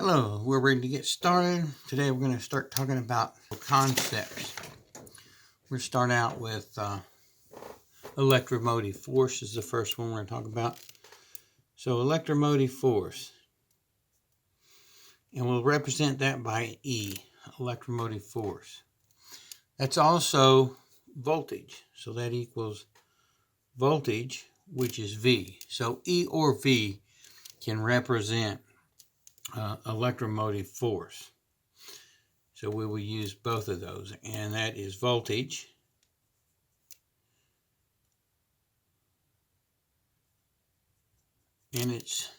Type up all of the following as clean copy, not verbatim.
Hello, we're ready to get started. Today we're going to start talking about concepts. We're going to start out with electromotive force is the first one we're going to talk about. So electromotive force, and we'll represent that by E, electromotive force. That's also voltage, so that equals voltage, which is V. So E or V can represent electromotive force. So we will use both of those, and that is voltage and it's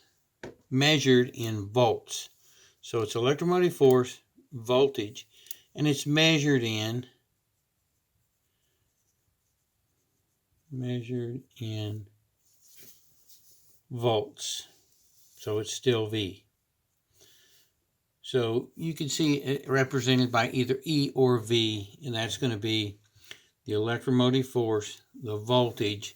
measured in volts. So it's electromotive force, voltage, and it's measured in volts. So it's still V. So you can see it represented by either E or V, and that's going to be the electromotive force, the voltage,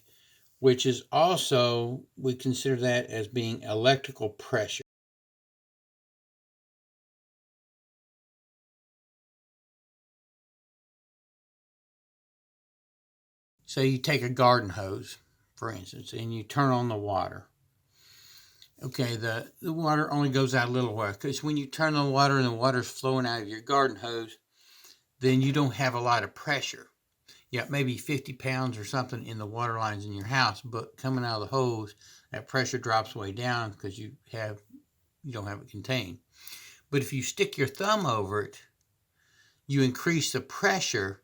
which is also, we consider that as being electrical pressure. So you take a garden hose, for instance, and you turn on the water. Okay, the water only goes out a little while, because when you turn on the water and the water's flowing out of your garden hose, then you don't have a lot of pressure. Yeah, maybe 50 pounds or something in the water lines in your house, but coming out of the hose, that pressure drops way down because you don't have it contained. But if you stick your thumb over it, you increase the pressure.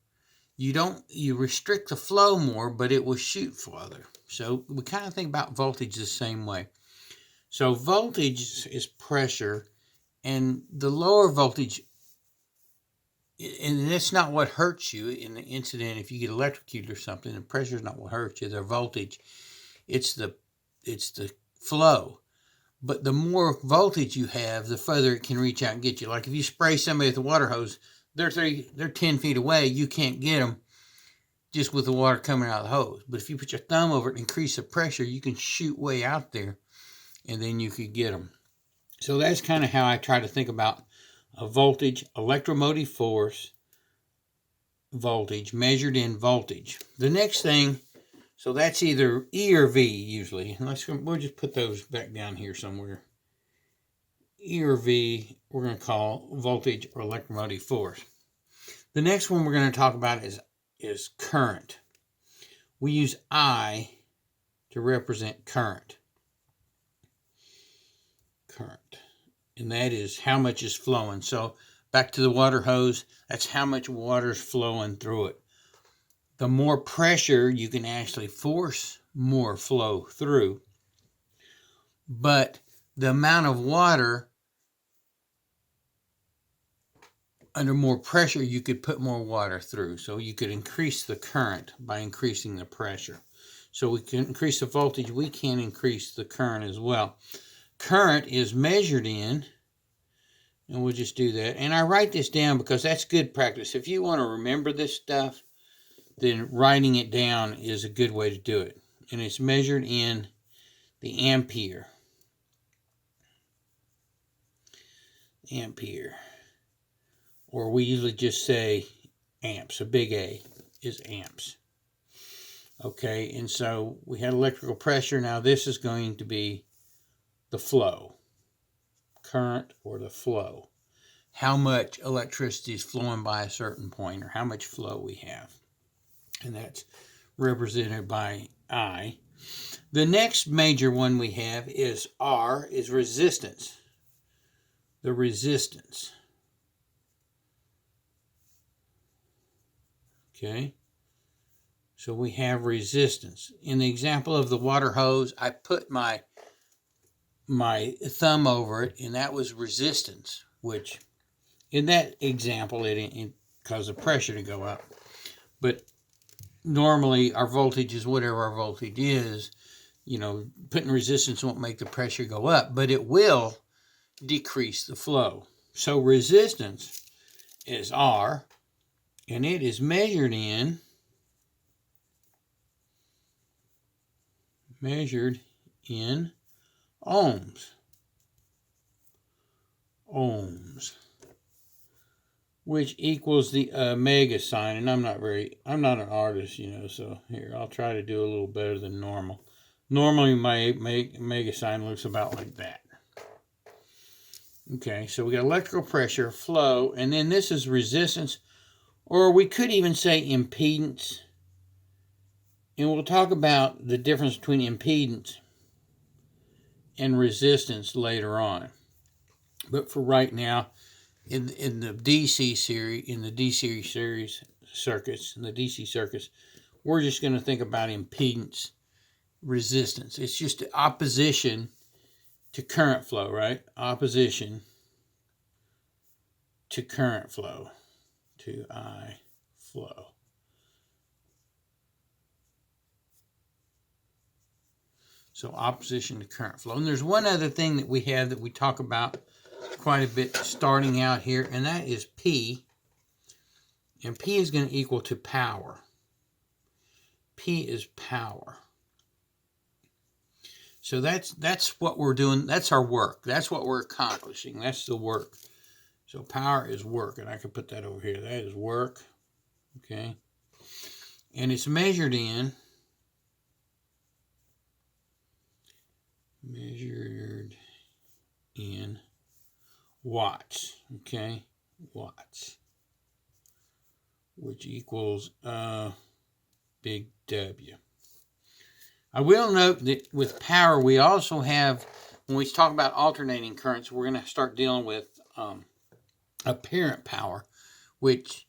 You restrict the flow more, but it will shoot farther. So we kind of think about voltage the same way. So voltage is pressure, and the lower voltage, and that's not what hurts you in the incident. If you get electrocuted or something, the pressure is not what hurts you. The voltage, it's the flow. But the more voltage you have, the further it can reach out and get you. Like if you spray somebody with a water hose, they're 10 feet away. You can't get them just with the water coming out of the hose. But if you put your thumb over it and increase the pressure, you can shoot way out there, and then you could get them. So that's kind of how I try to think about a voltage, electromotive force, voltage, measured in voltage. The next thing, so that's either E or V usually. We'll just put those back down here somewhere. E or V, we're going to call voltage or electromotive force. The next one we're going to talk about is current. We use I to represent current. And that is how much is flowing. So back to the water hose, that's how much water is flowing through it. The more pressure you can actually force more flow through, but the amount of water under more pressure, you could put more water through. So you could increase the current by increasing the pressure. So we can increase the voltage, we can increase the current as well. Current is measured in, and we'll just do that. And I write this down because that's good practice. If you want to remember this stuff, then writing it down is a good way to do it. And it's measured in the Ampere. Ampere. Or we usually just say amps. A big A is amps. Okay, and so we had electrical pressure. Now this is going to be the flow. Current or the flow. How much electricity is flowing by a certain point, or how much flow we have. And that's represented by I. The next major one we have is R, is resistance. The resistance. Okay. So we have resistance. In the example of the water hose, I put my thumb over it, and that was resistance, which in that example, it caused the pressure to go up. But normally our voltage is whatever our voltage is. Putting resistance won't make the pressure go up, but it will decrease the flow. So resistance is R, and it is measured in ohms. ohms, which equals the omega sign. And I'm not an artist, you know, so here, I'll try to do a little better than normal. Normally my omega sign looks about like that. Okay, so we got electrical pressure, flow, and then this is resistance, or we could even say impedance. And we'll talk about the difference between impedance and resistance later on. But for right now, in the DC series, circuits, in the DC circuits, we're just going to think about impedance, resistance. It's just the opposition to current flow, right? Opposition to current flow, to I flow. So opposition to current flow. And there's one other thing that we have that we talk about quite a bit starting out here, and that is P. And P is going to equal to power. P is power. So that's what we're doing. That's our work. That's what we're accomplishing. That's the work. So power is work, and I can put that over here. That is work. Okay. And it's measured in watts. Okay. Watts. Which equals big W. I will note that with power, we also have, when we talk about alternating currents, we're going to start dealing with apparent power, which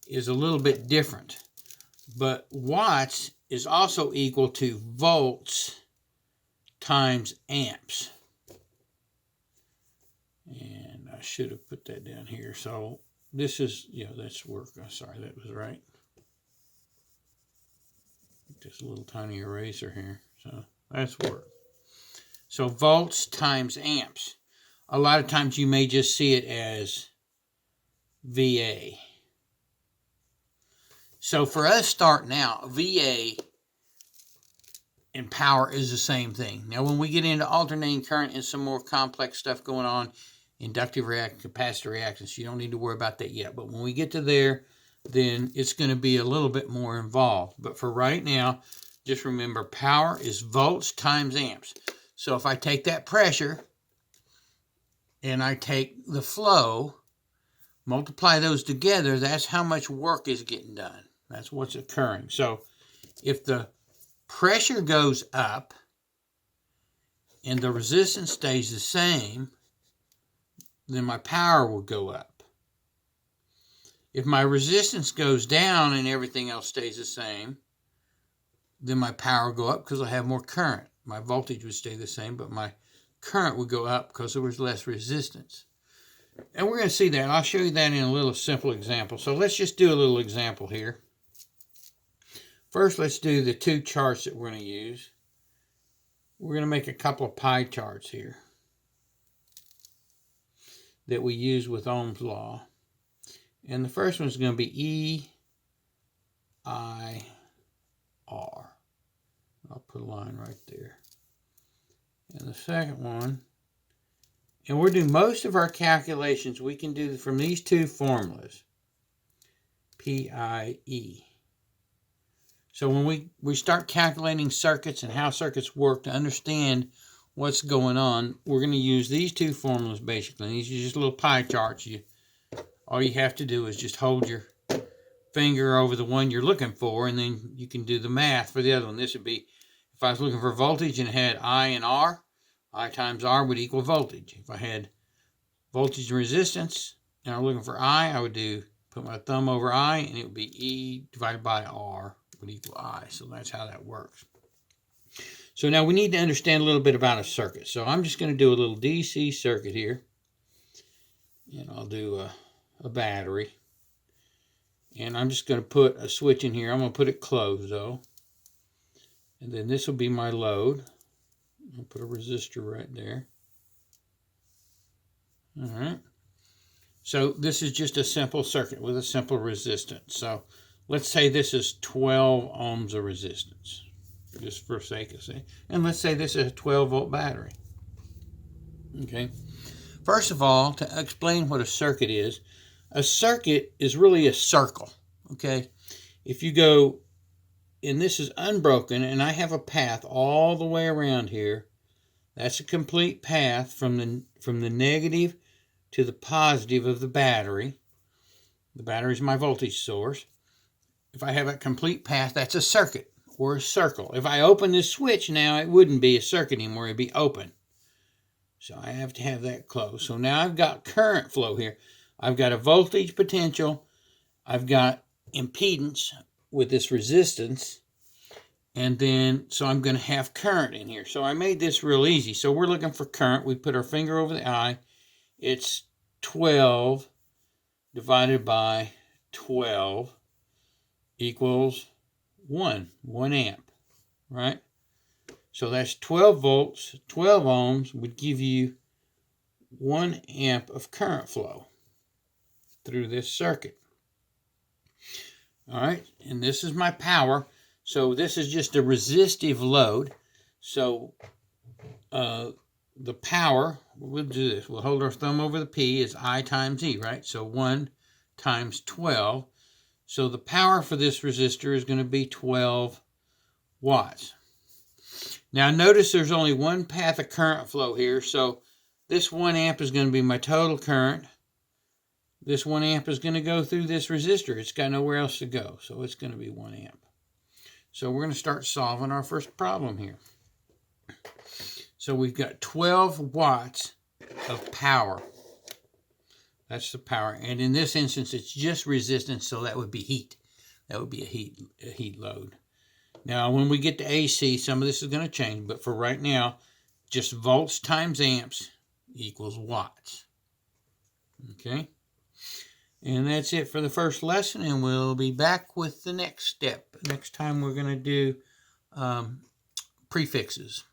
is a little bit different. But watts is also equal to volts times amps. And I should have put that down here. So this is, yeah, that's work. Sorry, that was right. Just a little tiny eraser here. So that's work. So volts times amps. A lot of times you may just see it as VA. So for us starting out, VA and power is the same thing. Now when we get into alternating current and some more complex stuff going on, inductive reactance, capacitor reactance, you don't need to worry about that yet. But when we get to there, then it's going to be a little bit more involved. But for right now, just remember power is volts times amps. So if I take that pressure and I take the flow, multiply those together, that's how much work is getting done. That's what's occurring. So if the pressure goes up and the resistance stays the same, then my power will go up. If my resistance goes down and everything else stays the same, then my power will go up because I have more current. My voltage would stay the same, but my current would go up because there was less resistance. And we're going to see that. I'll show you that in a little simple example. So let's just do a little example here. First, let's do the two charts that we're going to use. We're going to make a couple of pie charts here that we use with Ohm's law. And the first one is going to be EIR. I'll put a line right there. And the second one, and we're doing most of our calculations, we can do from these two formulas, PIE. So when we start calculating circuits and how circuits work to understand what's going on, we're going to use these two formulas basically. These are just little pie charts. All you have to do is just hold your finger over the one you're looking for, and then you can do the math for the other one. This would be, if I was looking for voltage and had I and R, I times R would equal voltage. If I had voltage and resistance, and I'm looking for I would put my thumb over I, and it would be E divided by R would equal I. So that's how that works. So now we need to understand a little bit about a circuit. So I'm just going to do a little DC circuit here. And I'll do a battery. And I'm just going to put a switch in here. I'm going to put it closed though. And then this will be my load. I'll put a resistor right there. All right. So this is just a simple circuit with a simple resistance. So let's say this is 12 ohms of resistance, just for sake of saying. And let's say this is a 12 volt battery. Okay. First of all, to explain what a circuit is really a circle, okay? If you go, and this is unbroken, and I have a path all the way around here, that's a complete path from the negative to the positive of the battery. The battery is my voltage source. If I have a complete path, that's a circuit or a circle. If I open this switch now, it wouldn't be a circuit anymore, it'd be open. So I have to have that closed. So now I've got current flow here. I've got a voltage potential. I've got impedance with this resistance. And then, so I'm going to have current in here. So I made this real easy. So we're looking for current. We put our finger over the eye. It's 12 divided by 12 equals 1 amp, right? So that's 12 volts, 12 ohms would give you 1 amp of current flow through this circuit. All right, and this is my power. So this is just a resistive load. So the power, we'll do this. We'll hold our thumb over the P, is I times E, right? So 1 times 12. So the power for this resistor is going to be 12 watts. Now notice there's only one path of current flow here. So this 1 amp is going to be my total current. This 1 amp is going to go through this resistor. It's got nowhere else to go. So it's going to be 1 amp. So we're going to start solving our first problem here. So we've got 12 watts of power. That's the power. And in this instance, it's just resistance, so that would be heat. That would be a heat load. Now, when we get to AC, some of this is going to change, but for right now, just volts times amps equals watts. Okay? And that's it for the first lesson, and we'll be back with the next step. Next time we're going to do prefixes.